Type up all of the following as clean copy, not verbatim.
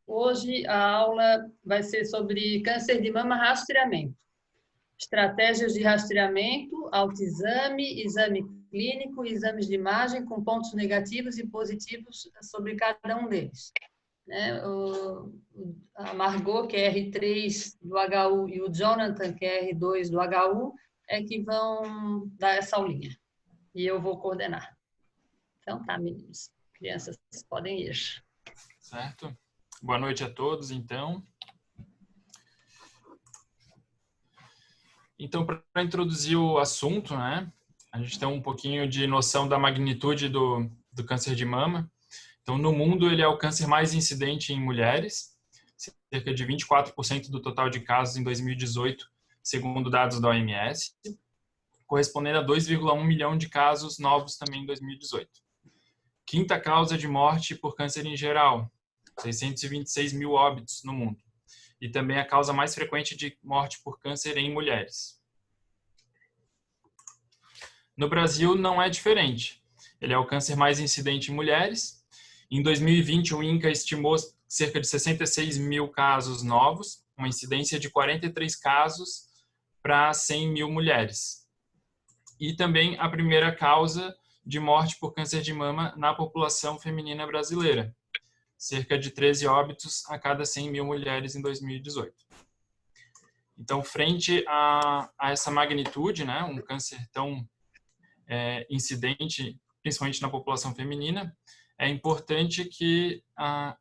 Hoje a aula vai ser sobre câncer de mama rastreamento. Estratégias de rastreamento, autoexame, exame clínico e exames de imagem com pontos negativos e positivos sobre cada um deles. A Margot, que é R3 do HU, e o Jonathan, que é R2 do HU, é que vão dar essa aulinha. E eu vou coordenar. Então tá, meninos. Crianças podem ir. Certo. Boa noite a todos, então. Então, para introduzir o assunto, né, a gente tem um pouquinho de noção da magnitude do câncer de mama. Então, no mundo, ele é o câncer mais incidente em mulheres, cerca de 24% do total de casos em 2018, segundo dados da OMS, correspondendo a 2,1 milhão de casos novos também em 2018. Quinta causa de morte por câncer em geral, 626 mil óbitos no mundo. E também a causa mais frequente de morte por câncer em mulheres. No Brasil não é diferente. Ele é o câncer mais incidente em mulheres. Em 2020, o INCA estimou cerca de 66 mil casos novos, uma incidência de 43 casos para 100 mil mulheres. E também a primeira causa de morte por câncer de mama na população feminina brasileira, cerca de 13 óbitos a cada 100 mil mulheres em 2018. Então, frente a essa magnitude, né, um câncer tão incidente, principalmente na população feminina, é importante que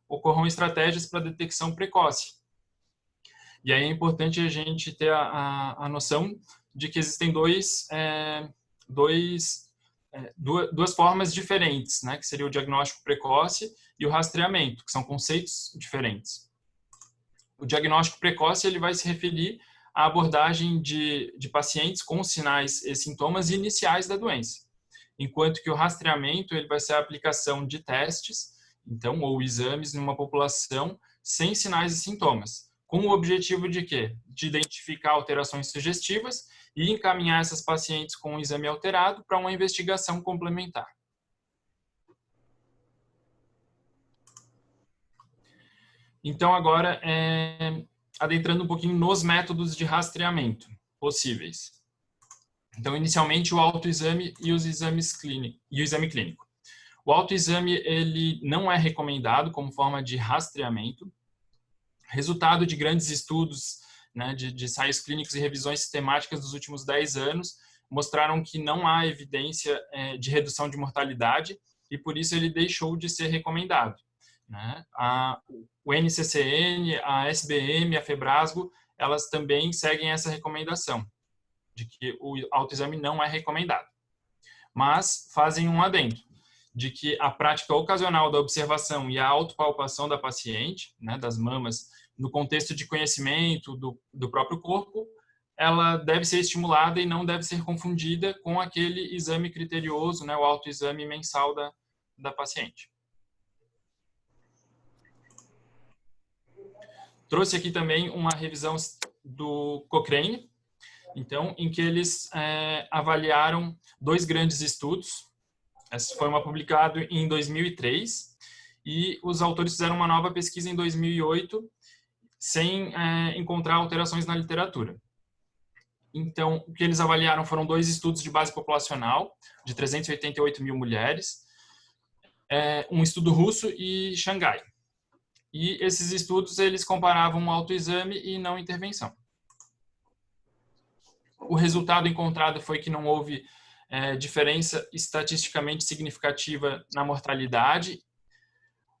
ocorram estratégias para detecção precoce. E aí é importante a gente ter a noção de que existem duas formas diferentes, né, que seria o diagnóstico precoce e o rastreamento, que são conceitos diferentes. O diagnóstico precoce ele vai se referir à abordagem de pacientes com sinais e sintomas iniciais da doença, enquanto que o rastreamento ele vai ser a aplicação de testes, então, ou exames numa população sem sinais e sintomas, com o objetivo de quê? De identificar alterações sugestivas e encaminhar essas pacientes com um exame alterado para uma investigação complementar. Então, agora, adentrando um pouquinho nos métodos de rastreamento possíveis. Então, inicialmente, o autoexame e o exame clínico. O autoexame ele não é recomendado como forma de rastreamento. Resultado de grandes estudos, né, de ensaios clínicos e revisões sistemáticas dos últimos 10 anos mostraram que não há evidência de redução de mortalidade e, por isso, ele deixou de ser recomendado. Né? O NCCN, a SBM, a Febrasgo, elas também seguem essa recomendação de que o autoexame não é recomendado. Mas fazem um adendo de que a prática ocasional da observação e a autopalpação da paciente, né, das mamas, no contexto de conhecimento do próprio corpo, ela deve ser estimulada e não deve ser confundida com aquele exame criterioso, né, o autoexame mensal da paciente. Trouxe aqui também uma revisão do Cochrane, então, em que eles avaliaram 2 grandes estudos. Esse foi publicado em 2003 e os autores fizeram uma nova pesquisa em 2008 sem encontrar alterações na literatura. Então, o que eles avaliaram foram 2 estudos de base populacional de 388 mil mulheres, um estudo russo e Xangai. E esses estudos eles comparavam o autoexame e não intervenção. O resultado encontrado foi que não houve diferença estatisticamente significativa na mortalidade.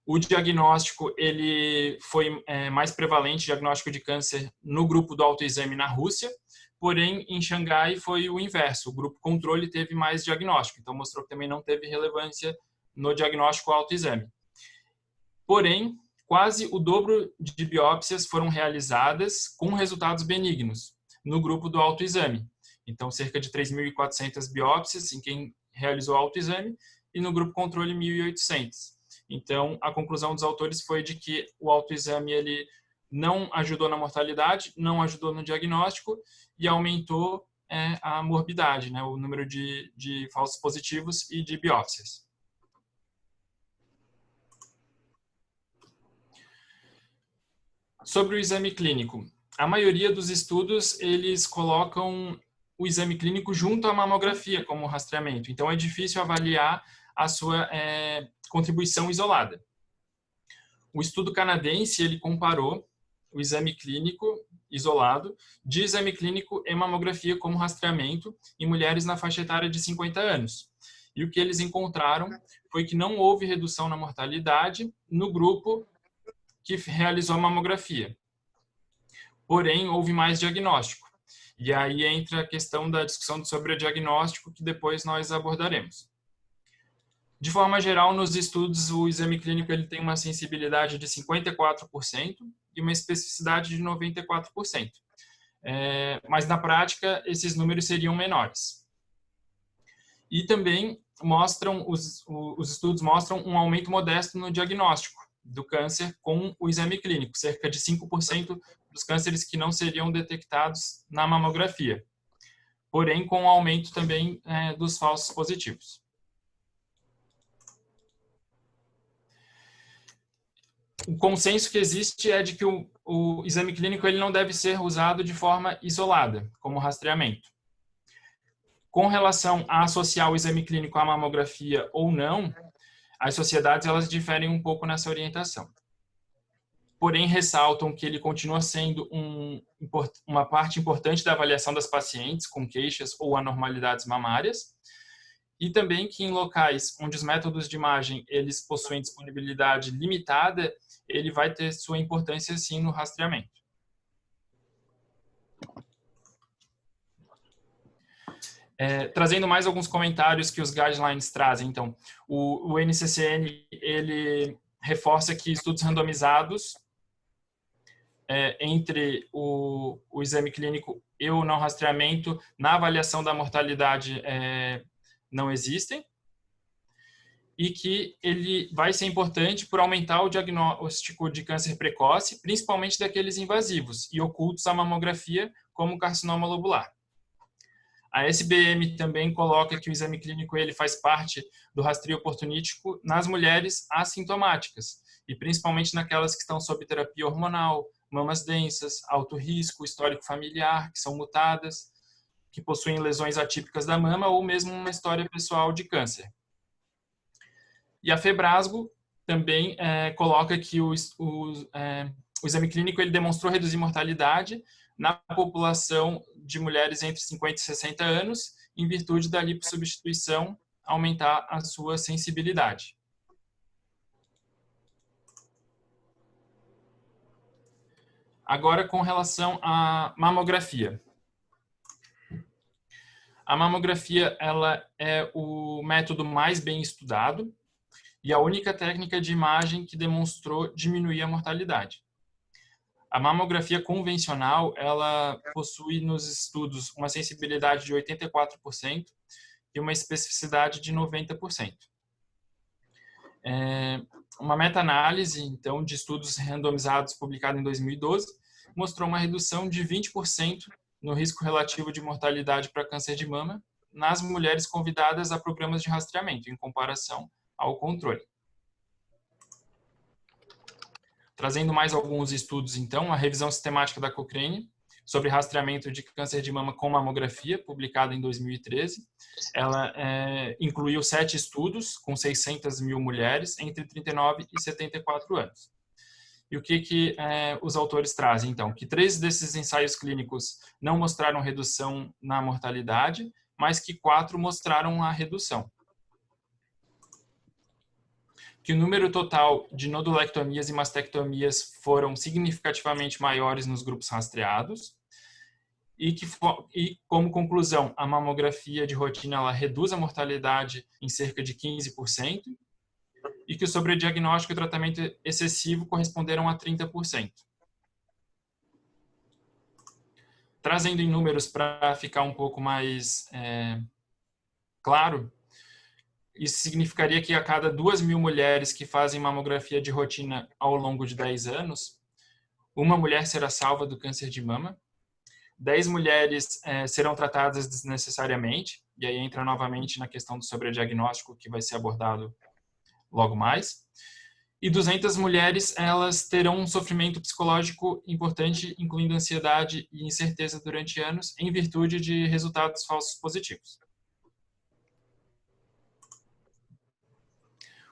O diagnóstico ele foi mais prevalente, diagnóstico de câncer no grupo do autoexame na Rússia, porém em Xangai foi o inverso, o grupo controle teve mais diagnóstico, então mostrou que também não teve relevância no diagnóstico autoexame. Porém, quase o dobro de biópsias foram realizadas com resultados benignos no grupo do autoexame. Então, cerca de 3.400 biópsias em quem realizou o autoexame e no grupo controle 1.800. Então, a conclusão dos autores foi de que o autoexame ele não ajudou na mortalidade, não ajudou no diagnóstico e aumentou a morbidade, né, o número de falsos positivos e de biópsias. Sobre o exame clínico, a maioria dos estudos, eles colocam o exame clínico junto à mamografia como rastreamento. Então, é difícil avaliar a sua contribuição isolada. O estudo canadense, ele comparou o exame clínico isolado de exame clínico e mamografia como rastreamento em mulheres na faixa etária de 50 anos. E o que eles encontraram foi que não houve redução na mortalidade no grupo que realizou a mamografia. Porém, houve mais diagnóstico. E aí entra a questão da discussão sobre o diagnóstico, que depois nós abordaremos. De forma geral, nos estudos, o exame clínico ele tem uma sensibilidade de 54% e uma especificidade de 94%. Mas, na prática, esses números seriam menores. E também os estudos mostram um aumento modesto no diagnóstico do câncer com o exame clínico, cerca de 5% dos cânceres que não seriam detectados na mamografia, porém com um aumento também dos falsos positivos. O consenso que existe é de que o exame clínico ele não deve ser usado de forma isolada, como rastreamento. Com relação a associar o exame clínico à mamografia ou não, as sociedades elas diferem um pouco nessa orientação. Porém, ressaltam que ele continua sendo uma parte importante da avaliação das pacientes com queixas ou anormalidades mamárias, e também que em locais onde os métodos de imagem eles possuem disponibilidade limitada, ele vai ter sua importância sim no rastreamento. Trazendo mais alguns comentários que os guidelines trazem. Então, o NCCN ele reforça que estudos randomizados entre o exame clínico e o não rastreamento na avaliação da mortalidade não existem, e que ele vai ser importante por aumentar o diagnóstico de câncer precoce, principalmente daqueles invasivos e ocultos à mamografia, como carcinoma lobular. A SBM também coloca que o exame clínico ele faz parte do rastreio oportunístico nas mulheres assintomáticas, e principalmente naquelas que estão sob terapia hormonal, mamas densas, alto risco, histórico familiar, que são mutadas, que possuem lesões atípicas da mama ou mesmo uma história pessoal de câncer. E a Febrasgo também coloca que o exame clínico ele demonstrou reduzir mortalidade na população de mulheres entre 50 e 60 anos, em virtude da lipossubstituição aumentar a sua sensibilidade. Agora, com relação à mamografia. A mamografia ela é o método mais bem estudado e a única técnica de imagem que demonstrou diminuir a mortalidade. A mamografia convencional, ela possui nos estudos uma sensibilidade de 84% e uma especificidade de 90%. Uma meta-análise, então, de estudos randomizados publicada em 2012, mostrou uma redução de 20% no risco relativo de mortalidade para câncer de mama nas mulheres convidadas a programas de rastreamento, em comparação ao controle. Trazendo mais alguns estudos, então, a revisão sistemática da Cochrane sobre rastreamento de câncer de mama com mamografia, publicada em 2013. Ela incluiu 7 estudos com 600 mil mulheres entre 39 e 74 anos. E o que os autores trazem, então? Que 3 desses ensaios clínicos não mostraram redução na mortalidade, mas que 4 mostraram a redução. Que o número total de nodulectomias e mastectomias foram significativamente maiores nos grupos rastreados e como conclusão, a mamografia de rotina ela reduz a mortalidade em cerca de 15% e que o sobrediagnóstico e o tratamento excessivo corresponderam a 30%. Trazendo em números para ficar um pouco mais claro, isso significaria que a cada 2.000 mulheres que fazem mamografia de rotina ao longo de 10 anos, uma mulher será salva do câncer de mama, 10 mulheres serão tratadas desnecessariamente, e aí entra novamente na questão do sobrediagnóstico que vai ser abordado logo mais, E 200 mulheres, elas terão um sofrimento psicológico importante, incluindo ansiedade e incerteza durante anos, em virtude de resultados falsos positivos.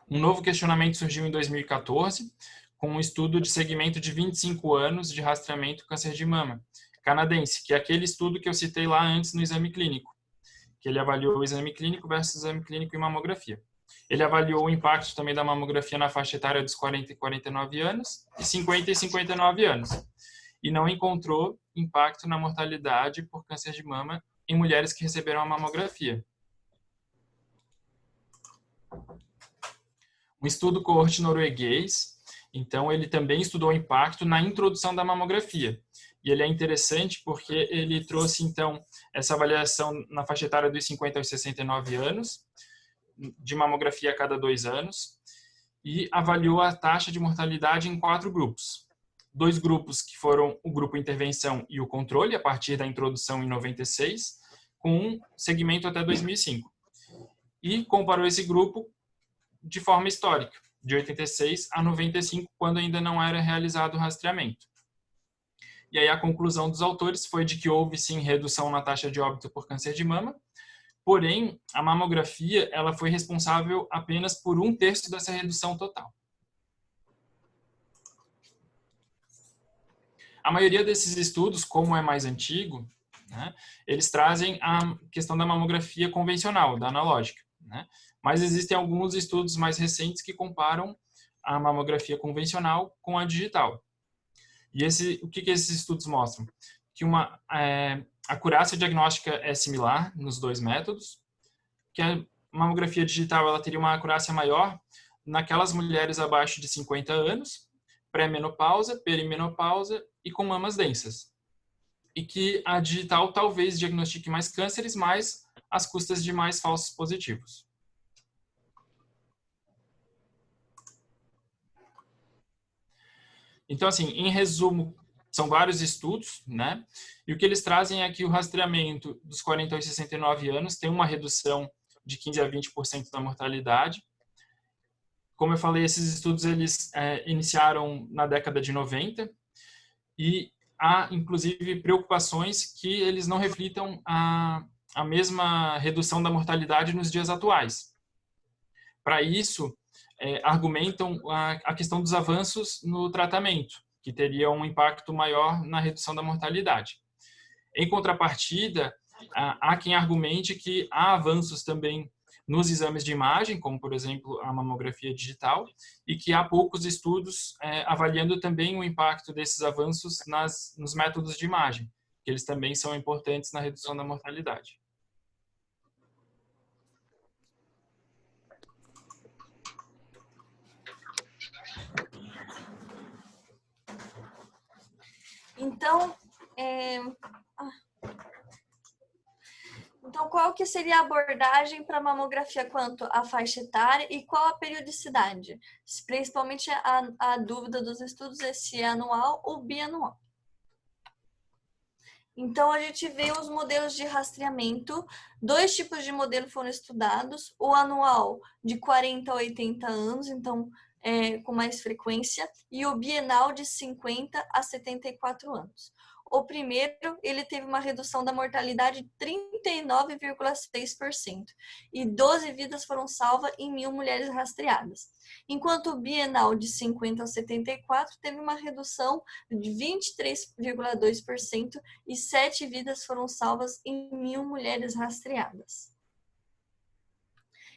Um novo questionamento surgiu em 2014, com um estudo de segmento de 25 anos de rastreamento do câncer de mama, canadense, que é aquele estudo que eu citei lá antes no exame clínico, que ele avaliou o exame clínico versus exame clínico e mamografia. Ele avaliou o impacto também da mamografia na faixa etária dos 40 e 49 anos e 50 e 59 anos. E não encontrou impacto na mortalidade por câncer de mama em mulheres que receberam a mamografia. Um estudo coorte norueguês, então ele também estudou o impacto na introdução da mamografia. E ele é interessante porque ele trouxe, então, essa avaliação na faixa etária dos 50 aos 69 anos, de mamografia a cada 2 anos, e avaliou a taxa de mortalidade em 4 grupos. 2 grupos que foram o grupo intervenção e o controle, a partir da introdução em 96, com um segmento até 2005. E comparou esse grupo de forma histórica, de 86 a 95, quando ainda não era realizado o rastreamento. E aí a conclusão dos autores foi de que houve sim redução na taxa de óbito por câncer de mama, porém a mamografia ela foi responsável apenas por 1/3 dessa redução total. A maioria desses estudos, como é mais antigo, né, eles trazem a questão da mamografia convencional, da analógica, né? Mas existem alguns estudos mais recentes que comparam a mamografia convencional com a digital. E o que esses estudos mostram? Que a acurácia diagnóstica é similar nos 2 métodos, que a mamografia digital ela teria uma acurácia maior naquelas mulheres abaixo de 50 anos, pré-menopausa, perimenopausa e com mamas densas. E que a digital talvez diagnostique mais cânceres, mas às custas de mais falsos positivos. Então, assim, em resumo, são vários estudos, né? E o que eles trazem é que o rastreamento dos 40 aos 69 anos tem uma redução de 15 a 20% da mortalidade. Como eu falei, esses estudos eles iniciaram na década de 90 e há, inclusive, preocupações que eles não reflitam a mesma redução da mortalidade nos dias atuais. Para isso, argumentam a questão dos avanços no tratamento, que teria um impacto maior na redução da mortalidade. Em contrapartida, há quem argumente que há avanços também nos exames de imagem, como, por exemplo, a mamografia digital, e que há poucos estudos avaliando também o impacto desses avanços nos métodos de imagem, que eles também são importantes na redução da mortalidade. Então, qual que seria a abordagem para a mamografia quanto à faixa etária e qual a periodicidade? Principalmente a dúvida dos estudos é se é anual ou bianual. Então, a gente vê os modelos de rastreamento. 2 tipos de modelo foram estudados. O anual, de 40 a 80 anos, então, com mais frequência, e o bienal, de 50 a 74 anos. O primeiro, ele teve uma redução da mortalidade de 39,6% e 12 vidas foram salvas em 1.000 mulheres rastreadas. Enquanto o bienal de 50 a 74 teve uma redução de 23,2% e 7 vidas foram salvas em 1.000 mulheres rastreadas.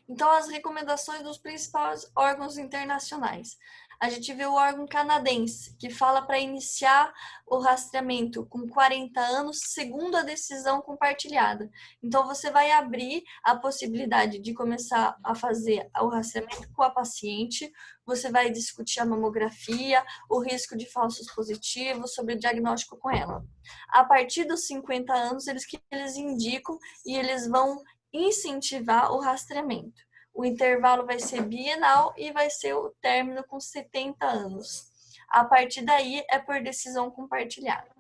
Então, as recomendações dos principais órgãos internacionais. A gente vê o órgão canadense, que fala para iniciar o rastreamento com 40 anos, segundo a decisão compartilhada. Então, você vai abrir a possibilidade de começar a fazer o rastreamento com a paciente, você vai discutir a mamografia, o risco de falsos positivos, sobre o diagnóstico com ela. A partir dos 50 anos, eles indicam e eles vão incentivar o rastreamento. O intervalo vai ser bienal e vai ser o término com 70 anos. A partir daí, é por decisão compartilhada.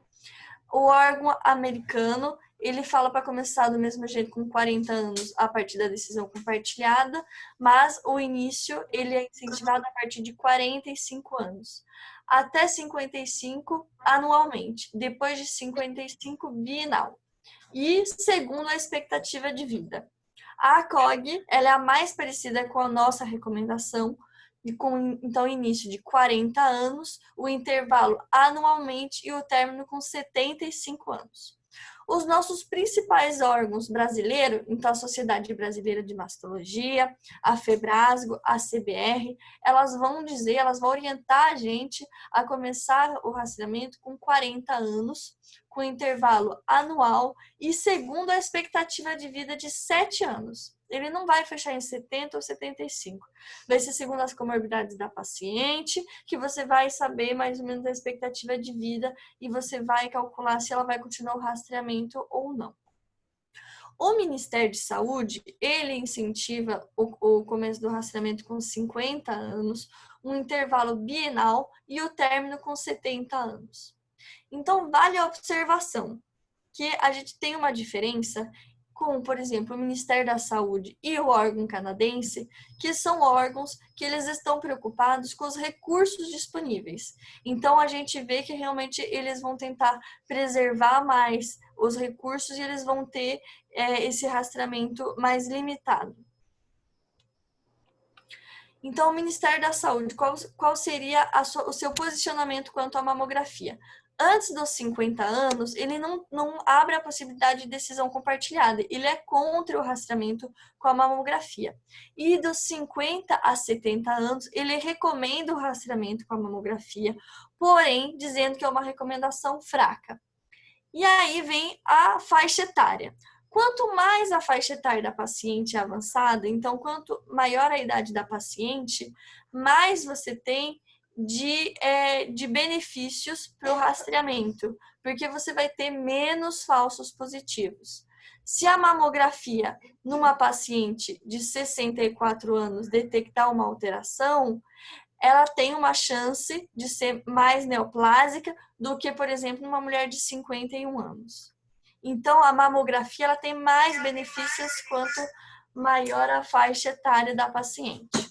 O órgão americano, ele fala para começar do mesmo jeito com 40 anos a partir da decisão compartilhada, mas o início ele é incentivado a partir de 45 anos. Até 55 anualmente, depois de 55 bienal. E segundo a expectativa de vida. A ACOG, ela é a mais parecida com a nossa recomendação, com então início de 40 anos, o intervalo anualmente e o término com 75 anos. Os nossos principais órgãos brasileiros, então a Sociedade Brasileira de Mastologia, a FEBRASGO, a CBR, elas vão orientar a gente a começar o rastreamento com 40 anos, com intervalo anual e segundo a expectativa de vida de 7 anos. Ele não vai fechar em 70 ou 75. Vai ser segundo as comorbidades da paciente, que você vai saber mais ou menos a expectativa de vida e você vai calcular se ela vai continuar o rastreamento ou não. O Ministério de Saúde, ele incentiva o começo do rastreamento com 50 anos, um intervalo bienal e o término com 70 anos. Então, vale a observação que a gente tem uma diferença com, por exemplo, o Ministério da Saúde e o órgão canadense, que são órgãos que eles estão preocupados com os recursos disponíveis. Então, a gente vê que realmente eles vão tentar preservar mais os recursos e eles vão ter esse rastreamento mais limitado. Então, o Ministério da Saúde, qual seria o seu posicionamento quanto à mamografia? Antes dos 50 anos, ele não abre a possibilidade de decisão compartilhada. Ele é contra o rastreamento com a mamografia. E dos 50 a 70 anos, ele recomenda o rastreamento com a mamografia, porém, dizendo que é uma recomendação fraca. E aí vem a faixa etária. Quanto mais a faixa etária da paciente é avançada, então, quanto maior a idade da paciente, mais você tem de benefícios para o rastreamento, porque você vai ter menos falsos positivos. Se a mamografia numa paciente de 64 anos detectar uma alteração, ela tem uma chance de ser mais neoplásica do que, por exemplo, uma mulher de 51 anos. Então, a mamografia ela tem mais benefícios quanto maior a faixa etária da paciente.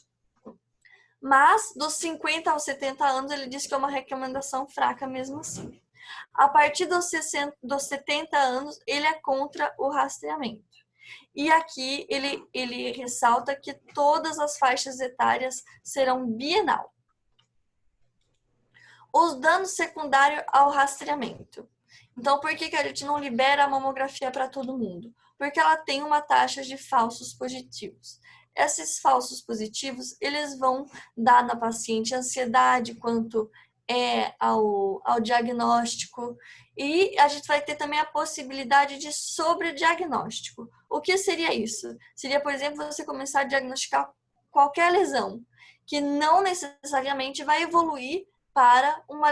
Mas, dos 50 aos 70 anos, ele diz que é uma recomendação fraca mesmo assim. A partir dos 70 anos, ele é contra o rastreamento. E aqui ele ressalta que todas as faixas etárias serão bienal. Os danos secundários ao rastreamento. Então, por que a gente não libera a mamografia para todo mundo? Porque ela tem uma taxa de falsos positivos. Esses falsos positivos, eles vão dar na paciente ansiedade quanto ao diagnóstico. E a gente vai ter também a possibilidade de sobrediagnóstico. O que seria isso? Seria, por exemplo, você começar a diagnosticar qualquer lesão, que não necessariamente vai evoluir para uma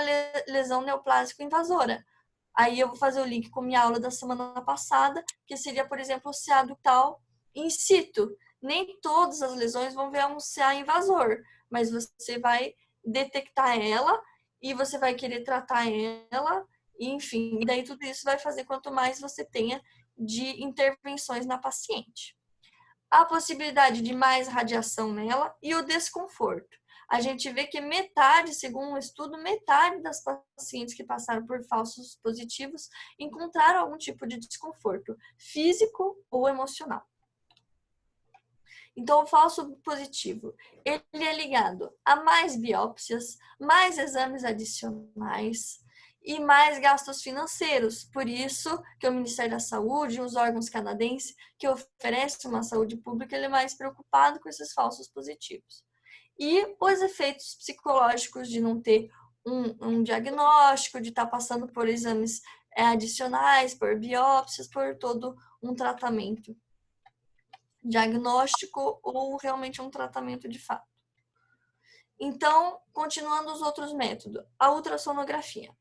lesão neoplásica invasora. Aí eu vou fazer o link com minha aula da semana passada, que seria, por exemplo, o CA ductal in situ. Nem todas as lesões vão ver um CA invasor, mas você vai detectar ela e você vai querer tratar ela, enfim. E daí tudo isso vai fazer quanto mais você tenha de intervenções na paciente. A possibilidade de mais radiação nela e o desconforto. A gente vê que metade, segundo um estudo, metade das pacientes que passaram por falsos positivos encontraram algum tipo de desconforto físico ou emocional. Então, o falso positivo, ele é ligado a mais biópsias, mais exames adicionais e mais gastos financeiros. Por isso que o Ministério da Saúde e os órgãos canadenses que oferecem uma saúde pública, ele é mais preocupado com esses falsos positivos. E os efeitos psicológicos de não ter um diagnóstico, de estar passando por exames adicionais, por biópsias, por todo um tratamento diagnóstico ou realmente um tratamento de fato. Então, continuando os outros métodos, a ultrassonografia.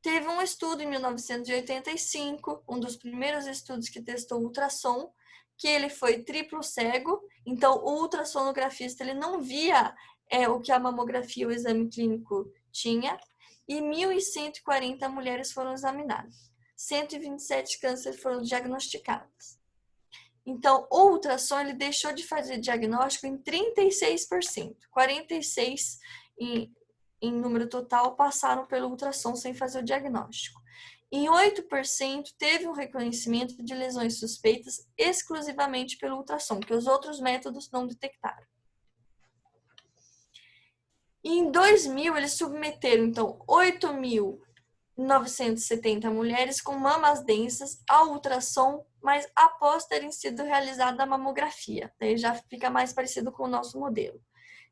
Teve um estudo em 1985, um dos primeiros estudos que testou o ultrassom, que ele foi triplo cego, então o ultrassonografista ele não via o que a mamografia, o exame clínico tinha, e 1.140 mulheres foram examinadas. 127 cânceres foram diagnosticados. Então, o ultrassom ele deixou de fazer diagnóstico em 36%. 46% em número total passaram pelo ultrassom sem fazer o diagnóstico. Em 8% teve um reconhecimento de lesões suspeitas exclusivamente pelo ultrassom, que os outros métodos não detectaram. E em 2000, eles submeteram, então, 8.970 mulheres com mamas densas ao ultrassom, mas após terem sido realizada a mamografia. Daí já fica mais parecido com o nosso modelo.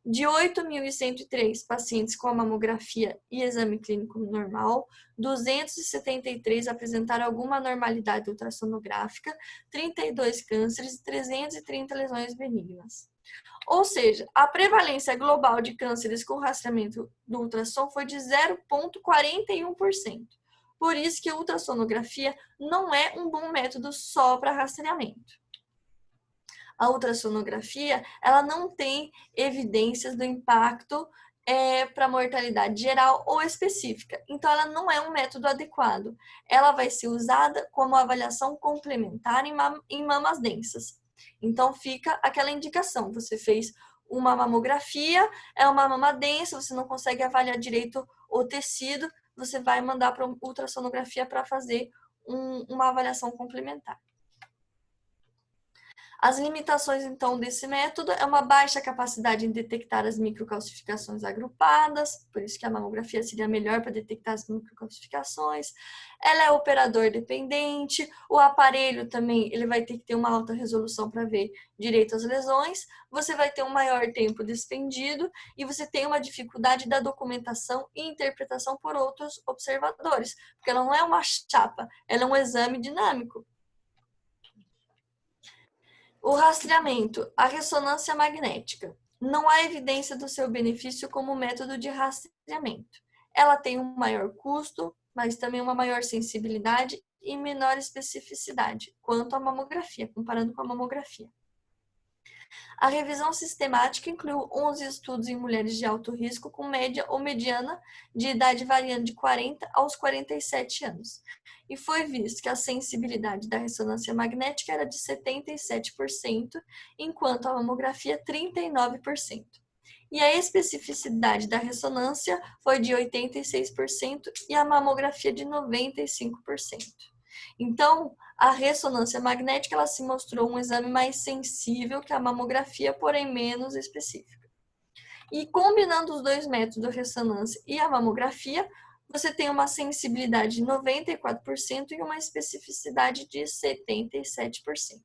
De 8.103 pacientes com a mamografia e exame clínico normal, 273 apresentaram alguma anormalidade ultrassonográfica, 32 cânceres e 330 lesões benignas. Ou seja, a prevalência global de cânceres com rastreamento do ultrassom foi de 0,41%. Por isso que a ultrassonografia não é um bom método só para rastreamento. A ultrassonografia, ela não tem evidências do impacto para mortalidade geral ou específica. Então, ela não é um método adequado. Ela vai ser usada como avaliação complementar em mamas densas. Então, fica aquela indicação. Você fez uma mamografia, é uma mama densa, você não consegue avaliar direito o tecido, você vai mandar para ultrassonografia para fazer uma avaliação complementar. As limitações, então, desse método é uma baixa capacidade em detectar as microcalcificações agrupadas, por isso que a mamografia seria melhor para detectar as microcalcificações. Ela é operador dependente, o aparelho também ele vai ter que ter uma alta resolução para ver direito as lesões, você vai ter um maior tempo despendido e você tem uma dificuldade da documentação e interpretação por outros observadores, porque ela não é uma chapa, ela é um exame dinâmico. O rastreamento, a ressonância magnética. Não há evidência do seu benefício como método de rastreamento. Ela tem um maior custo, mas também uma maior sensibilidade e menor especificidade quanto à mamografia, comparando com a mamografia. A revisão sistemática incluiu 11 estudos em mulheres de alto risco com média ou mediana de idade variando de 40 aos 47 anos. E foi visto que a sensibilidade da ressonância magnética era de 77%, enquanto a mamografia 39%. E a especificidade da ressonância foi de 86% e a mamografia de 95%. Então, a ressonância magnética ela se mostrou um exame mais sensível que a mamografia, porém menos específica. E combinando os dois métodos, a ressonância e a mamografia, você tem uma sensibilidade de 94% e uma especificidade de 77%.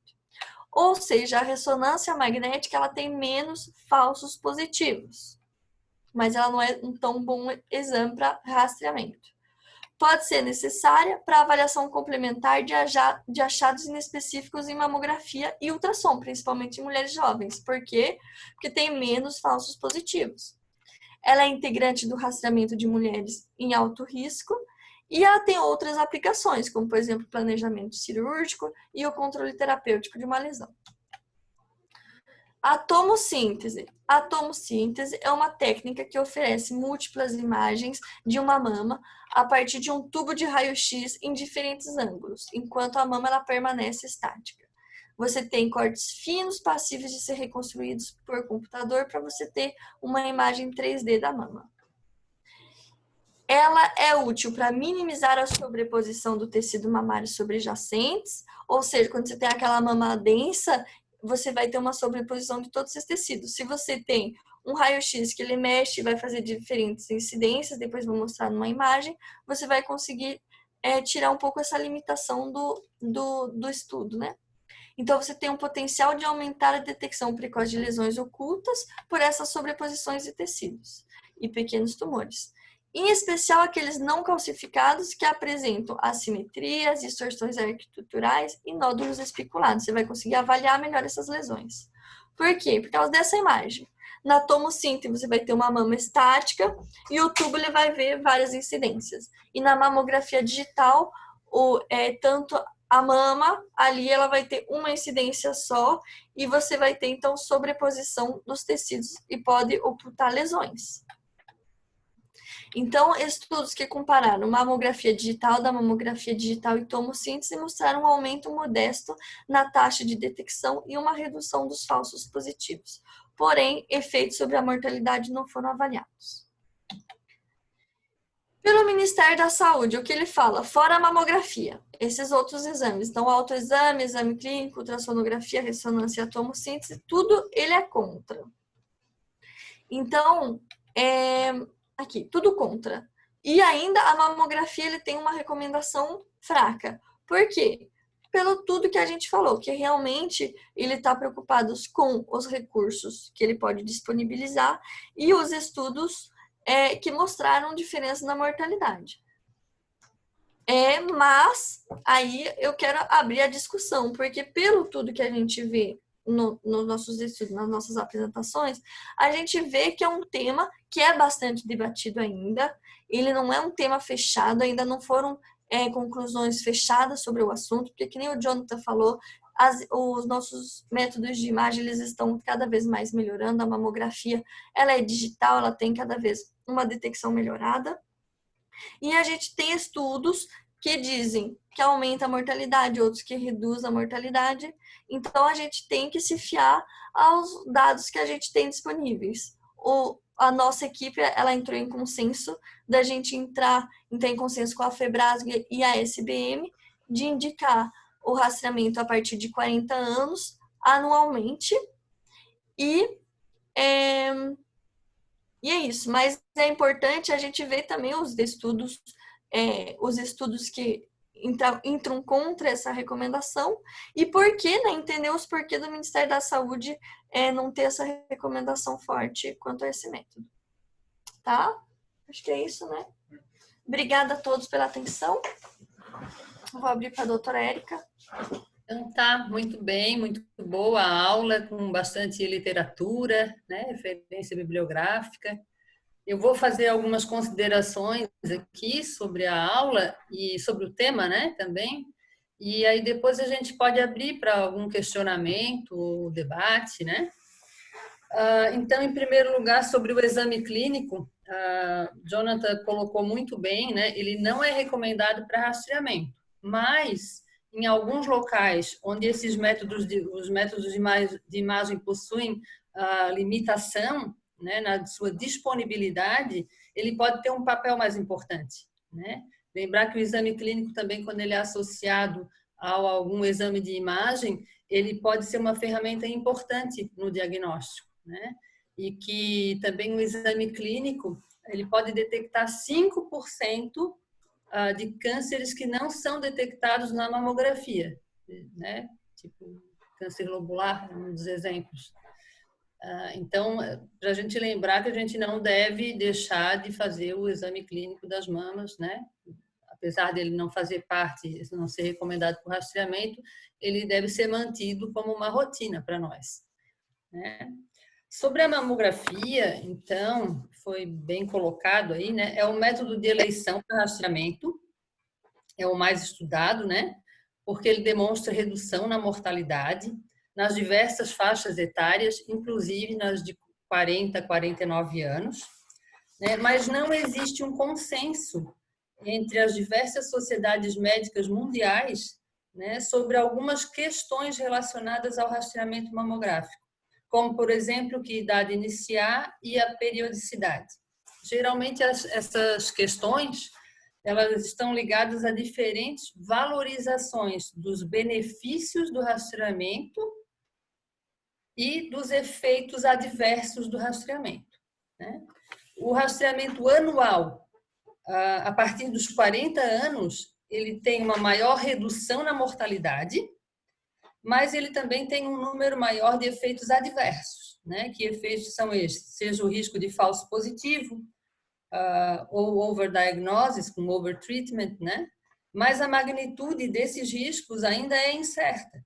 Ou seja, a ressonância magnética ela tem menos falsos positivos, mas ela não é um tão bom exame para rastreamento. Pode ser necessária para avaliação complementar de achados inespecíficos em mamografia e ultrassom, principalmente em mulheres jovens. Por quê? Porque tem menos falsos positivos. Ela é integrante do rastreamento de mulheres em alto risco e ela tem outras aplicações, como, por exemplo, planejamento cirúrgico e o controle terapêutico de uma lesão. A tomossíntese. A tomossíntese é uma técnica que oferece múltiplas imagens de uma mama a partir de um tubo de raio-x em diferentes ângulos, enquanto a mama ela permanece estática. Você tem cortes finos passíveis de ser reconstruídos por computador para você ter uma imagem 3D da mama. Ela é útil para minimizar a sobreposição do tecido mamário sobrejacentes, ou seja, quando você tem aquela mama densa, você vai ter uma sobreposição de todos esses tecidos. Se você tem um raio-x que ele mexe e vai fazer diferentes incidências, depois vou mostrar numa imagem, você vai conseguir tirar um pouco essa limitação do estudo, né? Então, você tem um potencial de aumentar a detecção precoce de lesões ocultas por essas sobreposições de tecidos e pequenos tumores. Em especial aqueles não calcificados que apresentam assimetrias, distorções arquiteturais e nódulos espiculados. Você vai conseguir avaliar melhor essas lesões. Por quê? Por causa dessa imagem. Na tomossíntese você vai ter uma mama estática e o tubo ele vai ver várias incidências. E na mamografia digital, tanto a mama ali ela vai ter uma incidência só e você vai ter então sobreposição dos tecidos e pode ocultar lesões. Então, estudos que compararam mamografia digital da mamografia digital e tomossíntese mostraram um aumento modesto na taxa de detecção e uma redução dos falsos positivos. Porém, efeitos sobre a mortalidade não foram avaliados. Pelo Ministério da Saúde, o que ele fala? Fora a mamografia, esses outros exames. Então, autoexame, exame clínico, ultrassonografia, ressonância e tomossíntese, tudo ele é contra. Então, aqui, tudo contra. E ainda a mamografia ele tem uma recomendação fraca. Por quê? Pelo tudo que a gente falou, que realmente ele está preocupado com os recursos que ele pode disponibilizar e os estudos que mostraram diferença na mortalidade. Mas aí eu quero abrir a discussão, porque pelo tudo que a gente vê nos nossos estudos, nas nossas apresentações, a gente vê que é um tema que é bastante debatido ainda, ele não é um tema fechado, ainda não foram conclusões fechadas sobre o assunto, porque que nem o Jonathan falou, os nossos métodos de imagem eles estão cada vez mais melhorando, a mamografia ela é digital, ela tem cada vez uma detecção melhorada, e a gente tem estudos que dizem que aumenta a mortalidade, outros que reduz a mortalidade. Então, a gente tem que se fiar aos dados que a gente tem disponíveis. A nossa equipe, ela entrou em consenso da gente entrar em consenso com a FEBRASG e a SBM de indicar o rastreamento a partir de 40 anos anualmente. E é isso, mas é importante a gente ver também os estudos que entram contra essa recomendação e por que, né, entender os porquês do Ministério da Saúde não ter essa recomendação forte quanto a esse método. Tá? Acho que é isso, né? Obrigada a todos pela atenção. Vou abrir para a doutora Érica. Então tá, muito bem, muito boa a aula, com bastante literatura, né, referência bibliográfica. Eu vou fazer algumas considerações aqui sobre a aula e sobre o tema, né, também. E aí depois a gente pode abrir para algum questionamento, debate, né? Então, em primeiro lugar, sobre o exame clínico, Jonathan colocou muito bem, né? Ele não é recomendado para rastreamento, mas em alguns locais onde esses métodos os métodos de imagem possuem limitação, né, na sua disponibilidade, ele pode ter um papel mais importante, né? Lembrar que o exame clínico também, quando ele é associado a algum exame de imagem, ele pode ser uma ferramenta importante no diagnóstico, né? E que também o exame clínico, ele pode detectar 5% de cânceres que não são detectados na mamografia, né? Tipo câncer lobular, um dos exemplos. Então, para a gente lembrar que a gente não deve deixar de fazer o exame clínico das mamas, né? Apesar dele não fazer parte, não ser recomendado por rastreamento, ele deve ser mantido como uma rotina para nós, né? Sobre a mamografia, então, foi bem colocado aí, né? É o método de eleição para rastreamento, é o mais estudado, né? Porque ele demonstra redução na mortalidade nas diversas faixas etárias, inclusive nas de 40 a 49 anos, né? Mas não existe um consenso entre as diversas sociedades médicas mundiais, né, sobre algumas questões relacionadas ao rastreamento mamográfico, como, por exemplo, que idade iniciar e a periodicidade. Geralmente, essas questões elas estão ligadas a diferentes valorizações dos benefícios do rastreamento e dos efeitos adversos do rastreamento, né? O rastreamento anual, a partir dos 40 anos, ele tem uma maior redução na mortalidade, mas ele também tem um número maior de efeitos adversos, né? Que efeitos são estes? Seja o risco de falso positivo, ou overdiagnosis, com overtreatment, né? Mas a magnitude desses riscos ainda é incerta.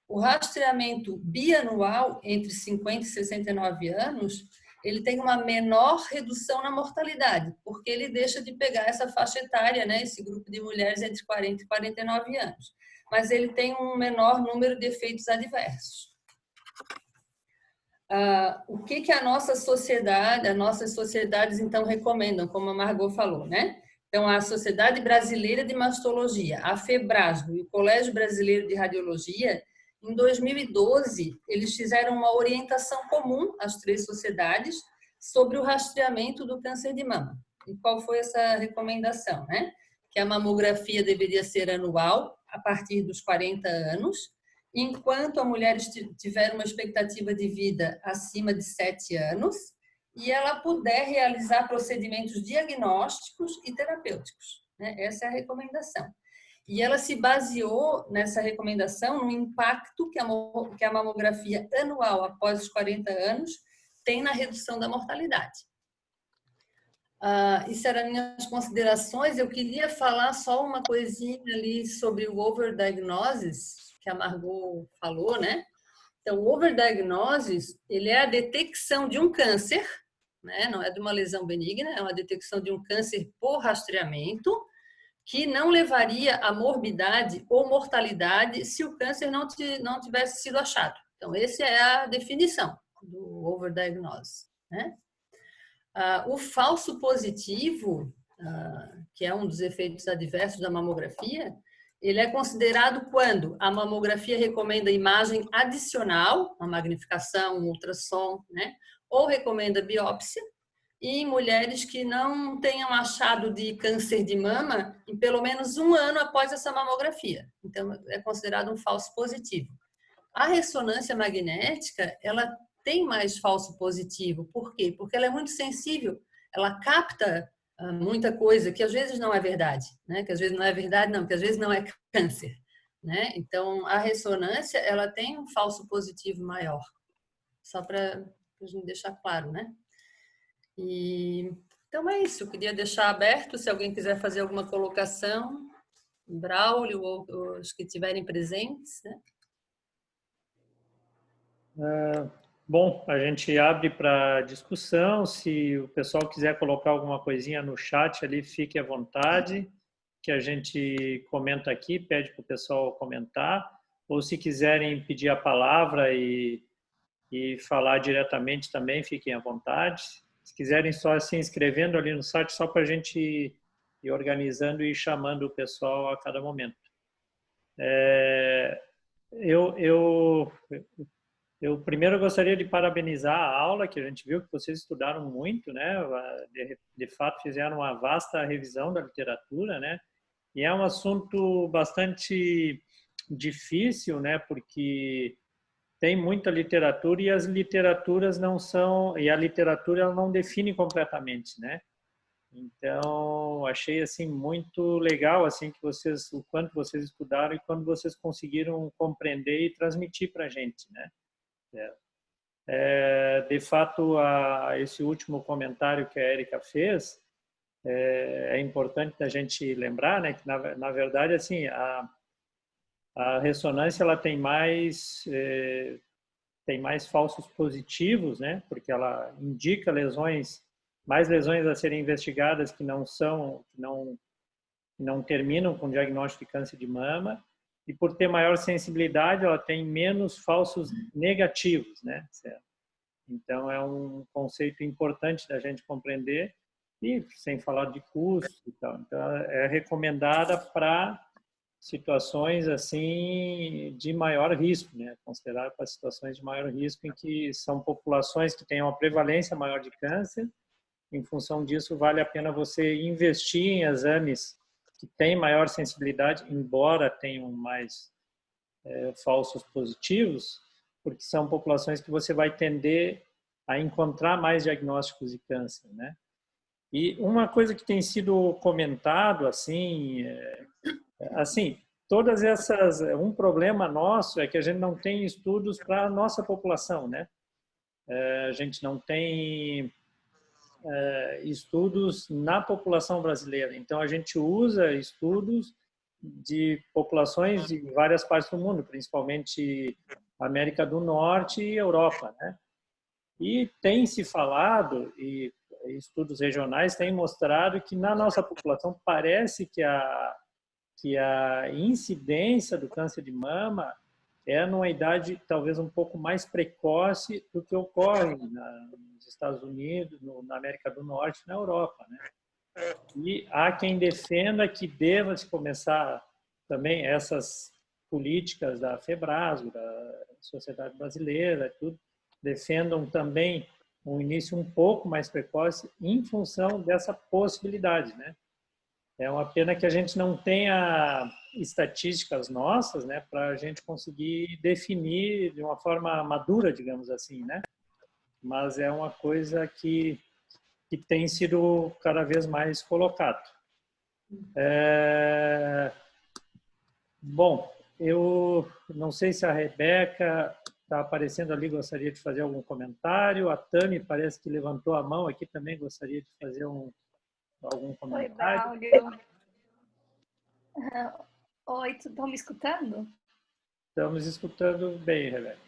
O rastreamento bianual entre 50 e 69 anos, ele tem uma menor redução na mortalidade, porque ele deixa de pegar essa faixa etária, né, esse grupo de mulheres entre 40 e 49 anos. Mas ele tem um menor número de efeitos adversos. o que a nossa sociedade, as nossas sociedades, então, recomendam, como a Margot falou, né? Então, a Sociedade Brasileira de Mastologia, a FEBRASMO e o Colégio Brasileiro de Radiologia, em 2012, eles fizeram uma orientação comum às 3 sociedades sobre o rastreamento do câncer de mama. E qual foi essa recomendação, né? Que a mamografia deveria ser anual, a partir dos 40 anos, enquanto a mulher tiver uma expectativa de vida acima de 7 anos e ela puder realizar procedimentos diagnósticos e terapêuticos, né? Essa é a recomendação. E ela se baseou nessa recomendação no impacto que a mamografia anual após os 40 anos tem na redução da mortalidade. Isso eram minhas considerações. Eu queria falar só uma coisinha ali sobre o overdiagnosis, que a Margot falou, né? Então, o overdiagnosis, ele é a detecção de um câncer, né? Não é de uma lesão benigna, é uma detecção de um câncer por rastreamento, que não levaria a morbidade ou mortalidade se o câncer não tivesse sido achado. Então, essa é a definição do overdiagnosis, né? O falso positivo, que é um dos efeitos adversos da mamografia, ele é considerado quando a mamografia recomenda imagem adicional, uma magnificação, um ultrassom, né? Ou recomenda biópsia, e em mulheres que não tenham achado de câncer de mama em pelo menos 1 ano após essa mamografia. Então, é considerado um falso positivo. A ressonância magnética, ela tem mais falso positivo. Por quê? Porque ela é muito sensível. Ela capta muita coisa que às vezes não é verdade, né? Que às vezes não é verdade, não, que às vezes não é câncer, né? Então, a ressonância, ela tem um falso positivo maior. Só para a gente deixar claro, né? Então é isso, eu queria deixar aberto, se alguém quiser fazer alguma colocação, Braulio ou os que estiverem presentes, né? Bom, a gente abre para discussão. Se o pessoal quiser colocar alguma coisinha no chat ali, fique à vontade, que a gente comenta aqui, pede para o pessoal comentar. Ou se quiserem pedir a palavra e falar diretamente também, fiquem à vontade. Se quiserem só se inscrevendo ali no site, só para a gente ir organizando e chamando o pessoal a cada momento. Eu primeiro gostaria de parabenizar a aula, que a gente viu que vocês estudaram muito, né? De fato, fizeram uma vasta revisão da literatura, né? E é um assunto bastante difícil, né? Porque tem muita literatura e as literaturas não são, e a literatura ela não define completamente, né? Então, achei assim muito legal assim que vocês, o quanto vocês estudaram e quando vocês conseguiram compreender e transmitir para a gente, né? De fato, esse último comentário que a Érica fez é importante a gente lembrar, né? Que na verdade assim a ressonância ela tem mais falsos positivos, né? Porque ela indica mais lesões a serem investigadas que não terminam com diagnóstico de câncer de mama, e por ter maior sensibilidade, ela tem menos falsos negativos, né? Certo? Então é um conceito importante da gente compreender, e sem falar de custo e tal. Então é recomendada para situações assim de maior risco, né? Considerada para situações de maior risco em que são populações que têm uma prevalência maior de câncer. Em função disso, vale a pena você investir em exames que têm maior sensibilidade, embora tenham mais falsos positivos, porque são populações que você vai tender a encontrar mais diagnósticos de câncer, né? E uma coisa que tem sido comentado assim, todas essas, um problema nosso é que a gente não tem estudos para a nossa população, né? A gente não tem estudos na população brasileira. Então, a gente usa estudos de populações de várias partes do mundo, principalmente América do Norte e Europa, né? E tem se falado, e estudos regionais têm mostrado que na nossa população parece que a incidência do câncer de mama é numa idade talvez um pouco mais precoce do que ocorre nos Estados Unidos, na América do Norte, na Europa, né? E há quem defenda que deva-se começar também essas políticas da FEBRASGO, da Sociedade Brasileira, tudo, defendam também um início um pouco mais precoce em função dessa possibilidade, né? É uma pena que a gente não tenha estatísticas nossas, né, para a gente conseguir definir de uma forma madura, digamos assim, né? Mas é uma coisa que tem sido cada vez mais colocado. Bom, eu não sei se a Rebeca está aparecendo ali, gostaria de fazer algum comentário. A Tami parece que levantou a mão aqui, também gostaria de fazer algum comentário. Oi, Braulio. Oi, estão me escutando? Estamos escutando bem, Rebeca.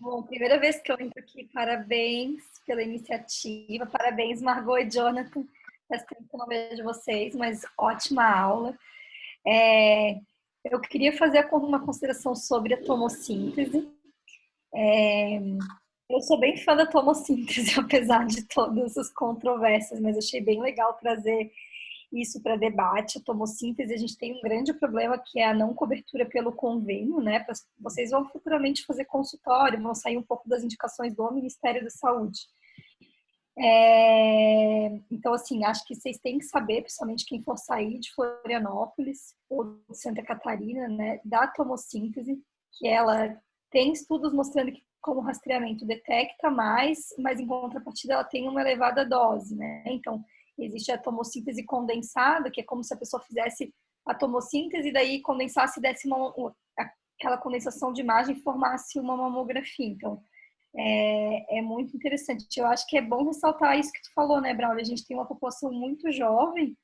Bom, primeira vez que eu entro aqui, parabéns pela iniciativa, parabéns, Margot e Jonathan. Faz tempo que eu não vejo vocês, mas ótima aula. Eu queria fazer uma consideração sobre a tomossíntese. Eu sou bem fã da tomossíntese, apesar de todas as controvérsias, mas achei bem legal trazer isso para debate. A tomossíntese, a gente tem um grande problema que é a não cobertura pelo convênio, né? Vocês vão futuramente fazer consultório, vão sair um pouco das indicações do Ministério da Saúde. Então, assim, acho que vocês têm que saber, principalmente quem for sair de Florianópolis ou de Santa Catarina, né, da tomossíntese, que ela tem estudos mostrando que como rastreamento detecta mais, mas em contrapartida ela tem uma elevada dose, né? Então, existe a tomossíntese condensada, que é como se a pessoa fizesse a tomossíntese e daí condensasse e desse aquela condensação de imagem e formasse uma mamografia. Então, é muito interessante. Eu acho que é bom ressaltar isso que tu falou, né, Braulio? A gente tem uma população muito jovem,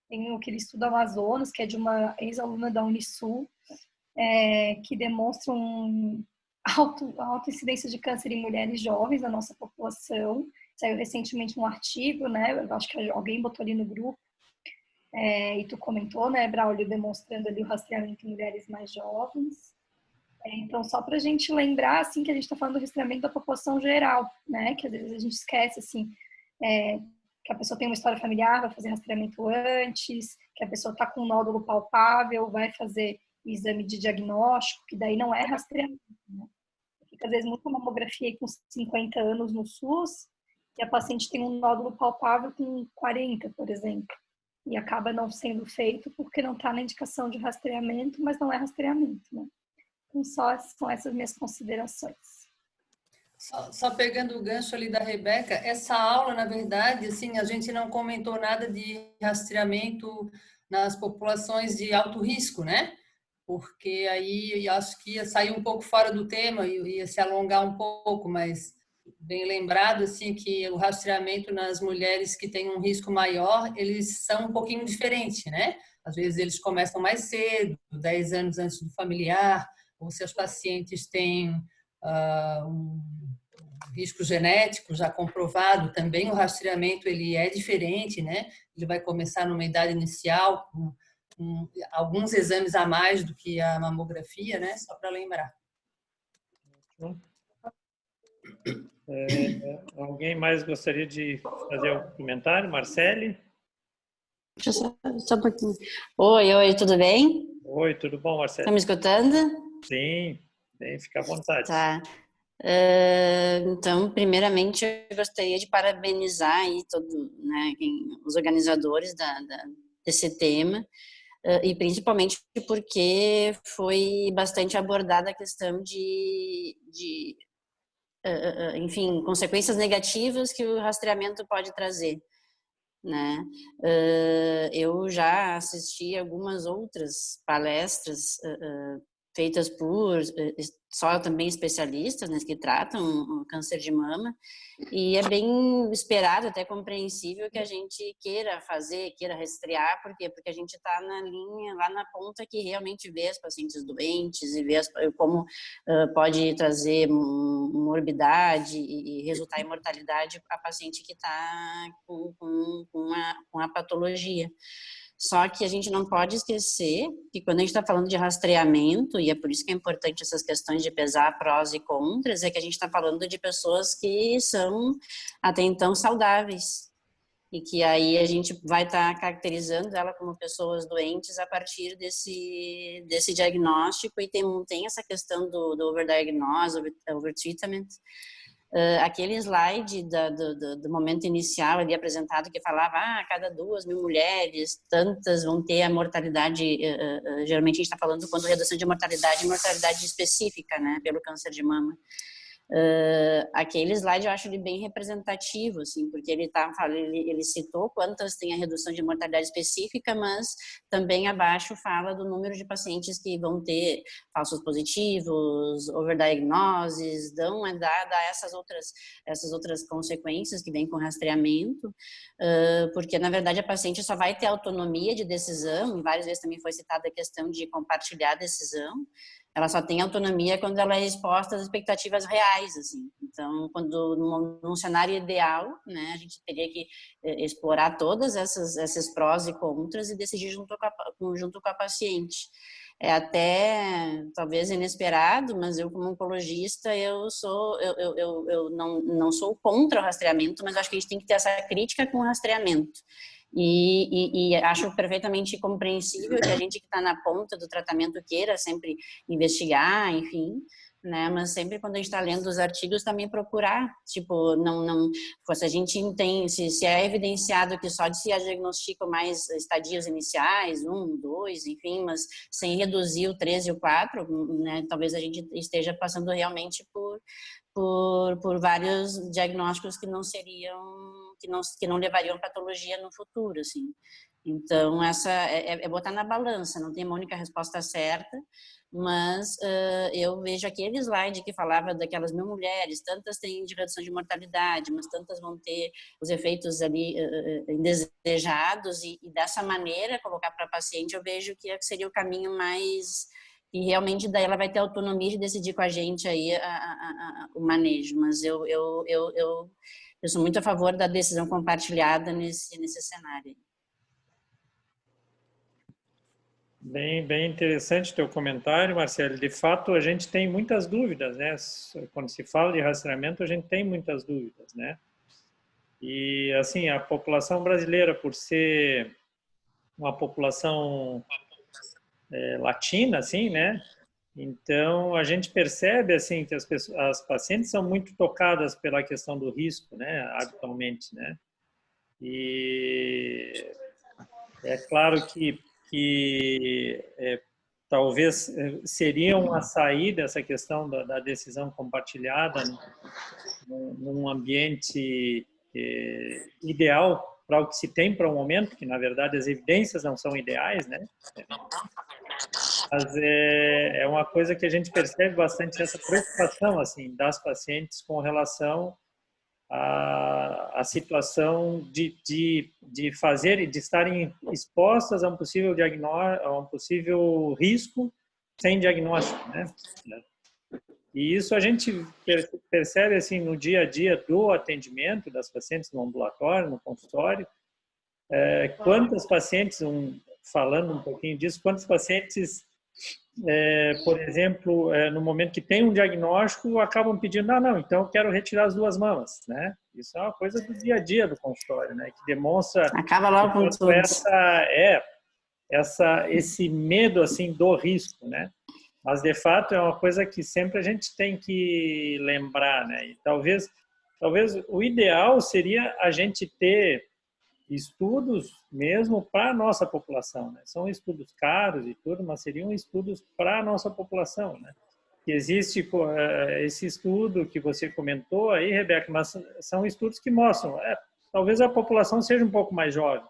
tem aquele estudo Amazonas, que é de uma ex-aluna da Unisul, que demonstra alta incidência de câncer em mulheres jovens na nossa população. Saiu recentemente um artigo, né? Eu acho que alguém botou ali no grupo, e tu comentou, né, Braulio, demonstrando ali o rastreamento em mulheres mais jovens. Então, só para a gente lembrar, assim, que a gente está falando do rastreamento da população geral, né? Que às vezes a gente esquece, assim, que a pessoa tem uma história familiar, vai fazer rastreamento antes, que a pessoa está com um nódulo palpável, vai fazer exame de diagnóstico, que daí não é rastreamento, né? Fica, às vezes, muita mamografia aí com 50 anos no SUS, e a paciente tem um nódulo palpável com 40, por exemplo, e acaba não sendo feito porque não está na indicação de rastreamento, mas não é rastreamento, né? Então, são essas minhas considerações. Só pegando o gancho ali da Rebeca, essa aula, na verdade, assim, a gente não comentou nada de rastreamento nas populações de alto risco, né? Porque aí eu acho que ia sair um pouco fora do tema, ia se alongar um pouco, mas bem lembrado, assim, que o rastreamento nas mulheres que têm um risco maior, eles são um pouquinho diferentes, né? Às vezes eles começam mais cedo, 10 anos antes do familiar, ou se as pacientes têm um risco genético já comprovado, também o rastreamento ele é diferente, né? Ele vai começar numa idade inicial, com alguns exames a mais do que a mamografia, né? Só para lembrar. Alguém mais gostaria de fazer algum comentário? Marcele? Deixa eu só um pouquinho. Oi, tudo bem? Oi, tudo bom, Marcele? Tá me escutando? Sim, bem, fica à vontade. Tá. Então, primeiramente, eu gostaria de parabenizar aí né, os organizadores desse tema, e principalmente porque foi bastante abordada a questão enfim, consequências negativas que o rastreamento pode trazer, né? Eu já assisti algumas outras palestras feitas por só também especialistas, né, que tratam o câncer de mama, e é bem esperado, até compreensível que a gente queira rastrear, por quê? Porque a gente está na linha, lá na ponta que realmente vê as pacientes doentes e vê como pode trazer morbidade e resultar em mortalidade a paciente que está com a patologia. Só que a gente não pode esquecer que quando a gente está falando de rastreamento, e é por isso que é importante essas questões de pesar prós e contras, é que a gente está falando de pessoas que são até então saudáveis. E que aí a gente vai estar caracterizando ela como pessoas doentes a partir desse diagnóstico, e tem essa questão do overdiagnose, overtreatment. Aquele slide do momento inicial ali apresentado que falava a cada 2.000 mulheres, tantas vão ter a mortalidade, geralmente a gente está falando quando redução de mortalidade específica, né, pelo câncer de mama. Aquele slide eu acho ele bem representativo, assim, porque ele citou quantas tem a redução de mortalidade específica, mas também abaixo fala do número de pacientes que vão ter falsos positivos, overdiagnoses, dá essas outras consequências que vêm com rastreamento, porque na verdade a paciente só vai ter autonomia de decisão, e várias vezes também foi citada a questão de compartilhar a decisão. Ela só tem autonomia quando ela é exposta às expectativas reais, assim. Então, num cenário ideal, né, a gente teria que explorar todas esses prós e contras e decidir junto com a paciente. É até talvez inesperado, mas eu como oncologista eu não sou contra o rastreamento, mas acho que a gente tem que ter essa crítica com o rastreamento. E acho perfeitamente compreensível que a gente que está na ponta do tratamento queira sempre investigar, enfim, né? Mas sempre quando a gente está lendo os artigos também procurar, tipo, se a gente tem, se é evidenciado que só se diagnosticam mais estadios iniciais, 1, 2, enfim, mas sem reduzir o 3 e o 4, né? Talvez a gente esteja passando realmente por vários diagnósticos que não seriam, que não levariam patologia no futuro, assim. Então, essa é botar na balança, não tem uma única resposta certa, mas eu vejo aquele slide que falava daquelas 1.000 mulheres, tantas têm de redução de mortalidade, mas tantas vão ter os efeitos ali indesejados, e dessa maneira colocar para a paciente, eu vejo que seria o caminho mais... E realmente daí ela vai ter autonomia de decidir com a gente aí o manejo, mas eu sou muito a favor da decisão compartilhada nesse cenário. Bem interessante teu comentário, Marcelo. De fato, a gente tem muitas dúvidas, né? Quando se fala de rastreamento, a gente tem muitas dúvidas, né? E, assim, a população brasileira, por ser uma população latina, assim, né? Então, a gente percebe, assim, que as pacientes são muito tocadas pela questão do risco, né? Habitualmente, né? E é claro que talvez seria uma saída essa questão da decisão compartilhada num ambiente ideal para o que se tem para o momento, que na verdade as evidências não são ideais, né? Mas é uma coisa que a gente percebe bastante, essa preocupação assim das pacientes com relação a situação de fazer, de estarem expostas a um possível diagnóstico, a um possível risco sem diagnóstico, né? E isso a gente percebe assim no dia a dia do atendimento das pacientes no ambulatório, no consultório. Quantas pacientes, falando um pouquinho disso, quantas pacientes por exemplo, no momento que tem um diagnóstico, acabam pedindo, então eu quero retirar as 2 mamas, né? Isso é uma coisa do dia a dia do consultório, né? Que demonstra acaba logo com tudo. Esse medo assim do risco, né? Mas de fato é uma coisa que sempre a gente tem que lembrar, né? E talvez o ideal seria a gente ter estudos mesmo para a nossa população, né? São estudos caros e tudo, mas seriam estudos para a nossa população, né? Que existe esse estudo que você comentou aí, Rebeca, mas são estudos que mostram, talvez a população seja um pouco mais jovem,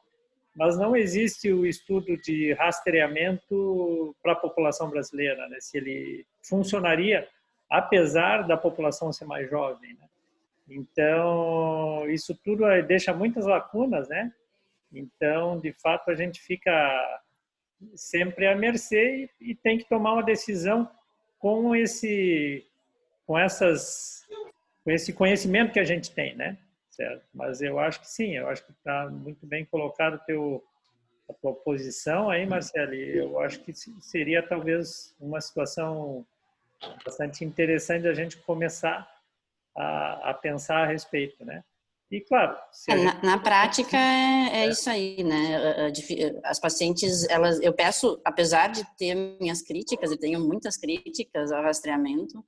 mas não existe o estudo de rastreamento para a população brasileira, né? Se ele funcionaria apesar da população ser mais jovem, né? Então, isso tudo deixa muitas lacunas, né? Então, de fato, a gente fica sempre à mercê e tem que tomar uma decisão com esse conhecimento que a gente tem, né? Certo? Mas eu acho que sim, eu acho que está muito bem colocado a tua posição aí, Marcele, eu acho que seria talvez uma situação bastante interessante a gente começar a pensar a respeito, né? E claro, se na prática é isso aí, né? As pacientes, eu peço, apesar de ter minhas críticas, eu tenho muitas críticas ao rastreamento,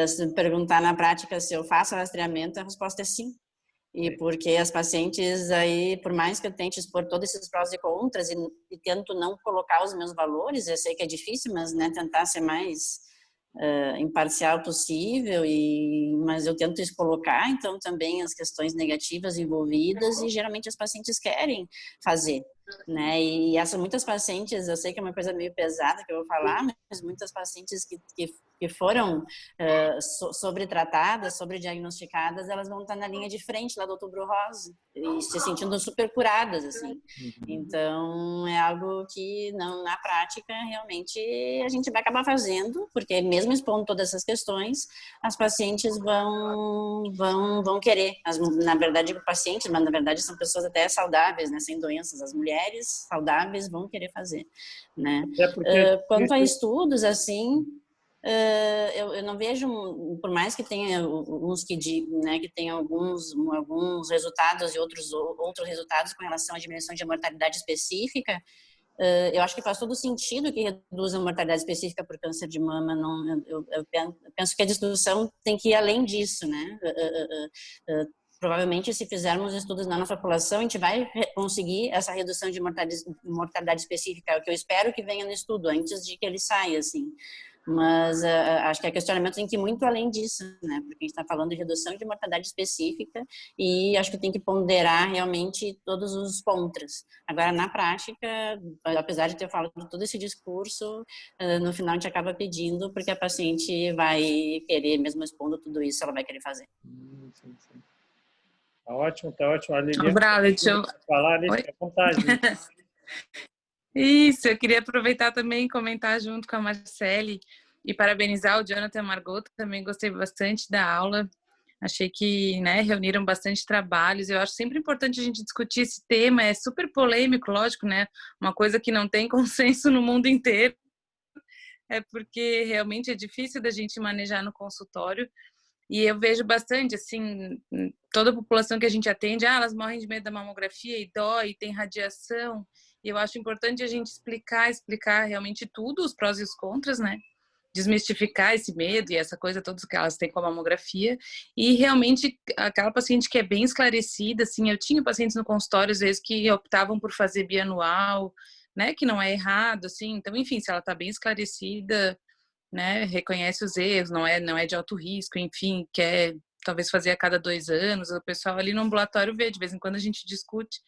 se me perguntar na prática se eu faço rastreamento, a resposta é sim. E porque as pacientes aí, por mais que eu tente expor todos esses prós e contras e tento não colocar os meus valores, eu sei que é difícil, mas né, tentar ser mais imparcial possível, mas eu tento colocar, então, também as questões negativas envolvidas e geralmente as pacientes querem fazer, né? E muitas pacientes, eu sei que é uma coisa meio pesada que eu vou falar, mas muitas pacientes que foram sobretratadas, sobrediagnosticadas, elas vão estar na linha de frente lá do Outubro Rosa e se sentindo super curadas, assim. Então, é algo que não, na prática, realmente, a gente vai acabar fazendo, porque mesmo expondo todas essas questões, as pacientes vão querer. Na verdade, pacientes, mas na verdade são pessoas até saudáveis, né, sem doenças. As mulheres saudáveis vão querer fazer, né? Quanto a estudos, assim, eu não vejo, por mais que tenha uns que tenham alguns resultados e outros resultados com relação à diminuição de mortalidade específica, eu acho que faz todo sentido que reduza a mortalidade específica por câncer de mama. Eu penso que a discussão tem que ir além disso, né? Provavelmente, se fizermos estudos na nossa população, a gente vai conseguir essa redução de mortalidade específica, é o que eu espero que venha no estudo, antes de que ele saia, assim. Mas acho que o questionamento tem que ir muito além disso, né? Porque a gente está falando de redução de mortalidade específica e acho que tem que ponderar realmente todos os contras. Agora, na prática, apesar de ter falado todo esse discurso, no final a gente acaba pedindo porque a paciente vai querer, mesmo expondo tudo isso, ela vai querer fazer. Sim. Tá ótimo, tá ótimo. A Liliana, deixa eu falar, fica à vontade. Isso, eu queria aproveitar também e comentar junto com a Marcele e parabenizar o Jonathan e a Margot, também gostei bastante da aula, achei que reuniram bastante trabalhos, eu acho sempre importante a gente discutir esse tema, é super polêmico, lógico, né, uma coisa que não tem consenso no mundo inteiro, é porque realmente é difícil da gente manejar no consultório, e eu vejo bastante, assim, toda a população que a gente atende, elas morrem de medo da mamografia e dói, tem radiação. E eu acho importante a gente explicar realmente tudo, os prós e os contras, né? Desmistificar esse medo e essa coisa toda que elas têm com a mamografia. E realmente, aquela paciente que é bem esclarecida, assim, eu tinha pacientes no consultório, às vezes, que optavam por fazer bianual, né? Que não é errado, assim. Então, enfim, se ela está bem esclarecida, né, reconhece os erros, não é de alto risco, enfim, quer talvez fazer a cada 2 anos, o pessoal ali no ambulatório vê, de vez em quando a gente discute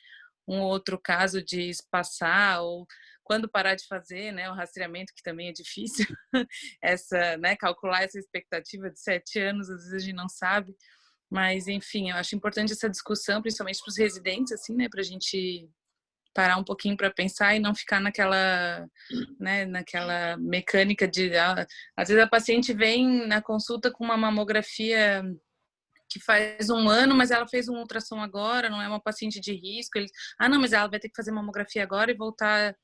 um outro caso de espaçar ou quando parar de fazer, né, o rastreamento, que também é difícil, calcular essa expectativa de 7 anos, às vezes a gente não sabe, mas enfim, eu acho importante essa discussão, principalmente para os residentes, assim, né, para a gente parar um pouquinho para pensar e não ficar naquela mecânica de... às vezes a paciente vem na consulta com uma mamografia que faz 1 ano, mas ela fez um ultrassom agora, não é uma paciente de risco. Não, mas ela vai ter que fazer mamografia agora e voltar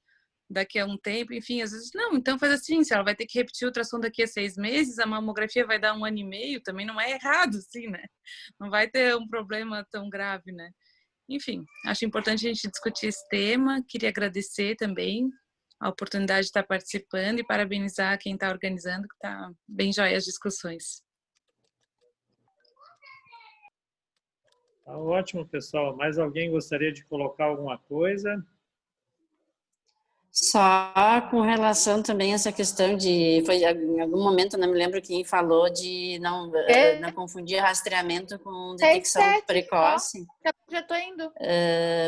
daqui a um tempo. Enfim, às vezes, não, então faz assim, se ela vai ter que repetir o ultrassom daqui a 6 meses, a mamografia vai dar 1 ano e meio, também não é errado, assim, né? Não vai ter um problema tão grave, né? Enfim, acho importante a gente discutir esse tema. Queria agradecer também a oportunidade de estar participando e parabenizar quem está organizando, que está bem joia as discussões. Tá ótimo, pessoal. Mais alguém gostaria de colocar alguma coisa? Só com relação também a essa questão em algum momento, não me lembro quem falou de não confundir rastreamento com detecção precoce. Já estou indo.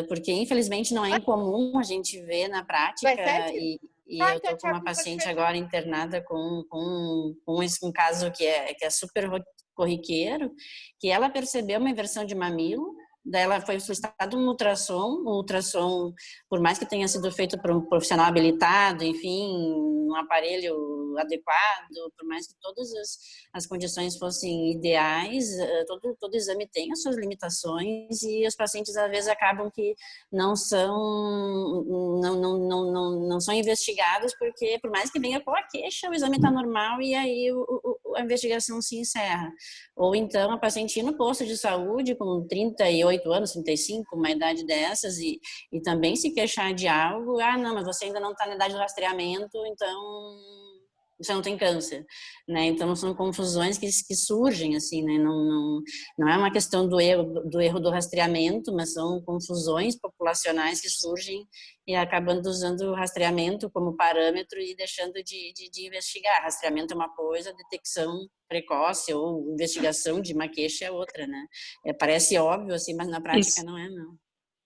Porque, infelizmente, não é incomum a gente ver na prática, e eu estou com uma paciente agora internada com um caso que é super corriqueiro, que ela percebeu uma inversão de mamilo. Daí ela foi solicitado um ultrassom, por mais que tenha sido feito por um profissional habilitado, enfim, um aparelho adequado, por mais que todas as condições fossem ideais, todo exame tem as suas limitações e os pacientes às vezes acabam que não não são investigados porque, por mais que venha com a queixa, o exame está normal e aí a investigação se encerra. Ou então a paciente ir no posto de saúde com 38 anos, 35, uma idade dessas, e também se queixar de algo, não, mas você ainda não está na idade do rastreamento, então você não tem câncer, né? Então são confusões que surgem assim, né? Não é uma questão do erro do rastreamento, mas são confusões populacionais que surgem e acabando usando o rastreamento como parâmetro e deixando de investigar. Rastreamento é uma coisa, detecção precoce ou investigação de uma queixa é outra, né? Parece óbvio assim, mas na prática não é, não.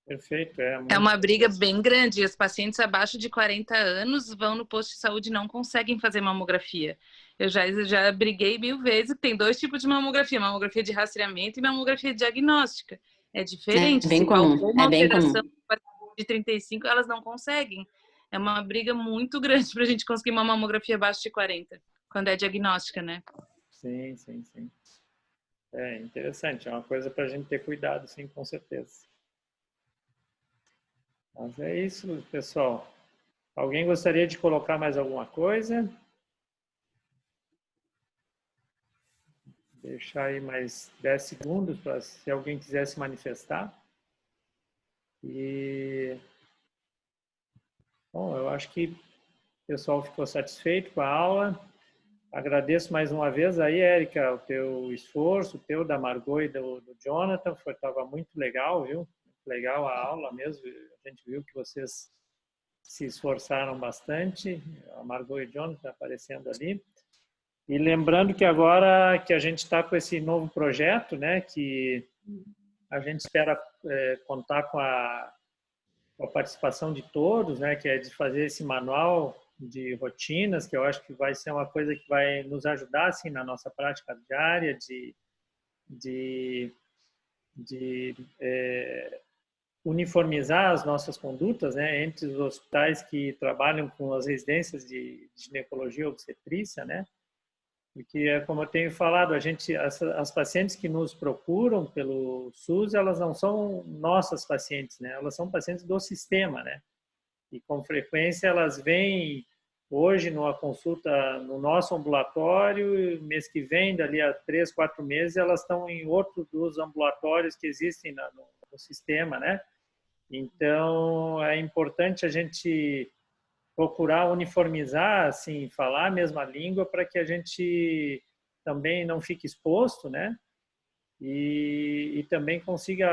Perfeito. É uma briga bem grande. Os pacientes abaixo de 40 anos vão no posto de saúde e não conseguem fazer mamografia. Eu já briguei 1000 vezes que tem 2 tipos de mamografia de rastreamento e mamografia diagnóstica. É diferente. É bem comum, é bem comum. De 35, elas não conseguem. É uma briga muito grande para a gente conseguir uma mamografia abaixo de 40, quando é diagnóstica, né? Sim. É interessante, é uma coisa para a gente ter cuidado, sim, com certeza. Mas é isso, pessoal. Alguém gostaria de colocar mais alguma coisa? Deixar aí mais 10 segundos para se alguém quiser se manifestar. Bom, eu acho que o pessoal ficou satisfeito com a aula. Agradeço mais uma vez aí, Érica, o teu esforço, o teu, da Margot e do Jonathan. Estava muito legal, viu? Muito legal a aula mesmo. A gente viu que vocês se esforçaram bastante. A Margot e o Jonathan aparecendo ali. E lembrando que agora que a gente está com esse novo projeto, né, que a gente espera contar com a participação de todos, né, que é de fazer esse manual de rotinas, que eu acho que vai ser uma coisa que vai nos ajudar assim na nossa prática diária de uniformizar as nossas condutas, né, entre os hospitais que trabalham com as residências de ginecologia e obstetrícia, né, porque, como eu tenho falado, as pacientes que nos procuram pelo SUS, elas não são nossas pacientes, né? Elas são pacientes do sistema, né? E com frequência elas vêm hoje numa consulta no nosso ambulatório, e mês que vem, dali a 3, 4 meses, elas estão em outro dos ambulatórios que existem no sistema, né? Então, é importante a gente procurar uniformizar, assim, falar a mesma língua para que a gente também não fique exposto, né? E também consiga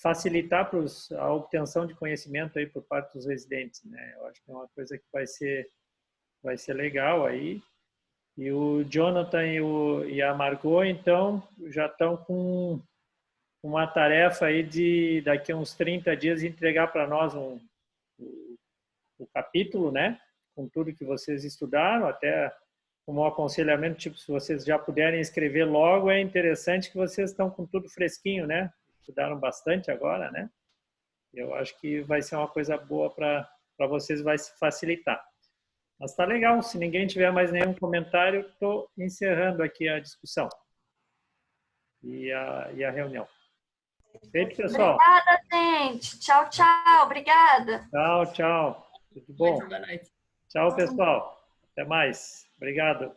facilitar a obtenção de conhecimento aí por parte dos residentes, né? Eu acho que é uma coisa que vai ser legal aí. E o Jonathan e a Margot, então, já estão com uma tarefa aí de, daqui a uns 30 dias, entregar para nós o capítulo, né? Com tudo que vocês estudaram, até como um aconselhamento, tipo, se vocês já puderem escrever logo, é interessante que vocês estão com tudo fresquinho, né? Estudaram bastante agora, né? Eu acho que vai ser uma coisa boa para vocês, vai se facilitar. Mas tá legal, se ninguém tiver mais nenhum comentário, estou encerrando aqui a discussão e a reunião. Feito, pessoal? Obrigada, gente. Tchau, tchau. Obrigada. Tchau. Tudo bom? Boa noite. Tchau, pessoal. Até mais. Obrigado.